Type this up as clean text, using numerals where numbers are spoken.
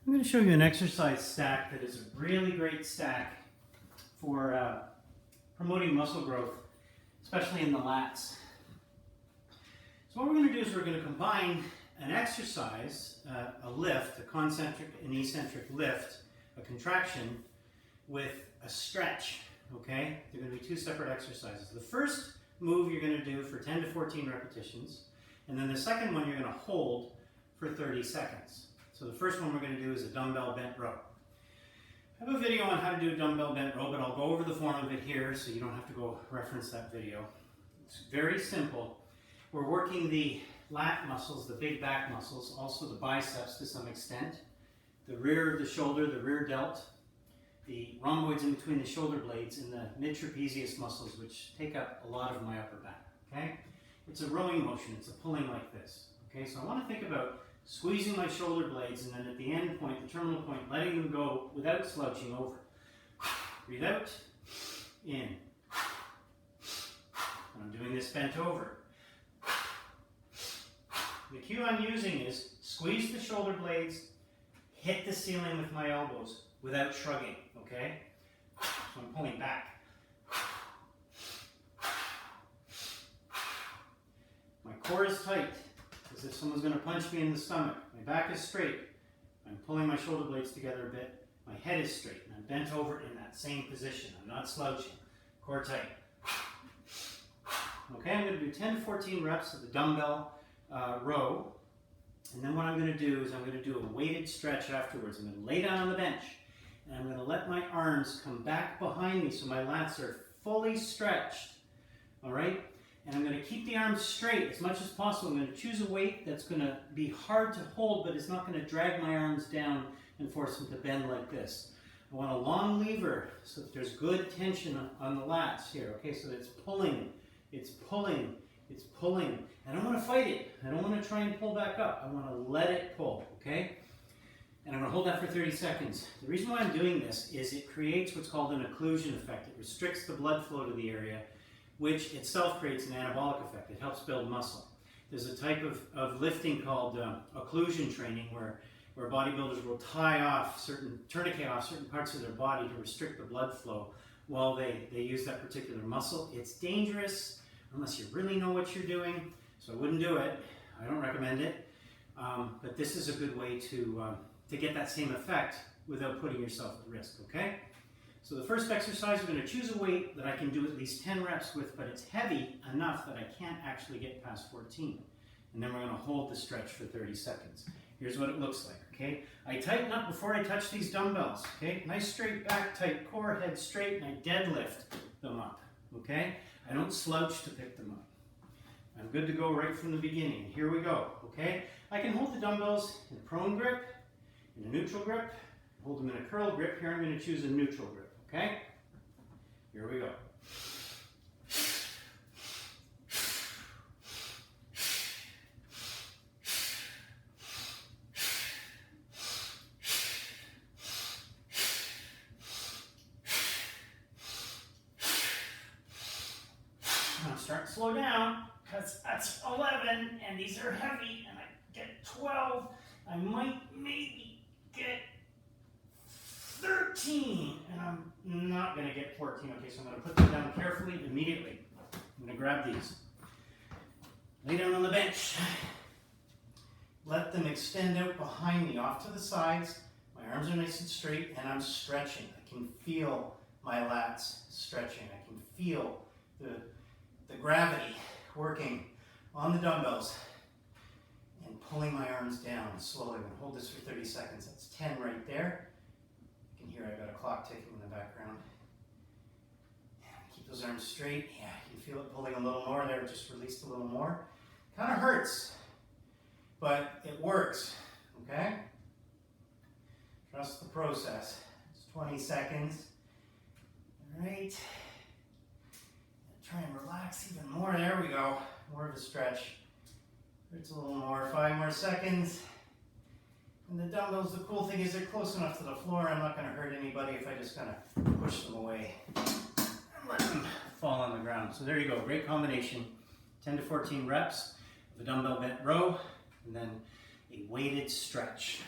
I'm going to show you an exercise stack that is a really great stack for promoting muscle growth, especially in the lats. So what we're going to do is we're going to combine an exercise, a lift, a concentric and eccentric lift, a contraction, with a stretch, okay? They're going to be two separate exercises. The first move you're going to do for 10 to 14 repetitions, and then the second one you're going to hold for 30 seconds. So the first one we're going to do is a dumbbell bent row. I have a video on how to do a dumbbell bent row, but I'll go over the form of it here so you don't have to go reference that video. It's very simple. We're working the lat muscles, the big back muscles, also the biceps to some extent, the rear of the shoulder, the rear delt, the rhomboids in between the shoulder blades, and the mid-trapezius muscles, which take up a lot of my upper back, okay? It's a rowing motion, it's a pulling like this, okay? So I want to think about squeezing my shoulder blades, and then at the end point, the terminal point, letting them go without slouching over. Breathe out, in. And I'm doing this bent over. The cue I'm using is squeeze the shoulder blades, hit the ceiling with my elbows without shrugging, okay? So I'm pulling back. My core is tight, as if someone's going to punch me in the stomach. My back is straight. I'm pulling my shoulder blades together a bit. My head is straight, and I'm bent over in that same position. I'm not slouching. Core tight. Okay, I'm going to do 10 to 14 reps of the dumbbell row. And then what I'm going to do is I'm going to do a weighted stretch afterwards. I'm going to lay down on the bench, and I'm going to let my arms come back behind me so my lats are fully stretched. All right? And I'm going to keep the arms straight as much as possible. I'm going to choose a weight that's going to be hard to hold, but it's not going to drag my arms down and force them to bend like this. I want a long lever so that there's good tension on the lats here. Okay, so it's pulling, it's pulling, it's pulling. I don't want to fight it. I don't want to try and pull back up. I want to let it pull, okay? And I'm going to hold that for 30 seconds. The reason why I'm doing this is it creates what's called an occlusion effect. It restricts the blood flow to the area, which itself creates an anabolic effect. It helps build muscle. There's a type of lifting called occlusion training where bodybuilders will tourniquet off certain parts of their body to restrict the blood flow while they use that particular muscle. It's dangerous unless you really know what you're doing, so I wouldn't do it. I don't recommend it, but this is a good way to get that same effect without putting yourself at risk, okay? So the first exercise, I'm going to choose a weight that I can do at least 10 reps with, but it's heavy enough that I can't actually get past 14. And then we're going to hold the stretch for 30 seconds. Here's what it looks like, okay? I tighten up before I touch these dumbbells, okay? Nice straight back, tight core, head straight, and I deadlift them up, okay? I don't slouch to pick them up. I'm good to go right from the beginning. Here we go, okay? I can hold the dumbbells in a prone grip, in a neutral grip, hold them in a curl grip. Here I'm going to choose a neutral grip. Okay? Here we go. I'm starting to slow down because that's 11 and these are heavy and I get 12. I might maybe get 13, and I'm not going to get 14. Okay, so I'm going to put them down carefully immediately. I'm going to grab these. Lay down on the bench. Let them extend out behind me, off to the sides. My arms are nice and straight, and I'm stretching. I can feel my lats stretching. I can feel the gravity working on the dumbbells and pulling my arms down slowly. I'm going to hold this for 30 seconds. That's 10 right there. Here I've got a clock ticking in the background. Keep those arms straight. Yeah, you can feel it pulling a little more there. Just released a little more. Kind of hurts, but it works. Okay? Trust the process. It's 20 seconds. All right. Try and relax even more. There we go. More of a stretch. Hurts a little more. 5 more seconds. And the dumbbells, the cool thing is they're close enough to the floor. I'm not going to hurt anybody if I just kind of push them away and let them fall on the ground. So there you go. Great combination. 10 to 14 reps of a dumbbell bent row and then a weighted stretch.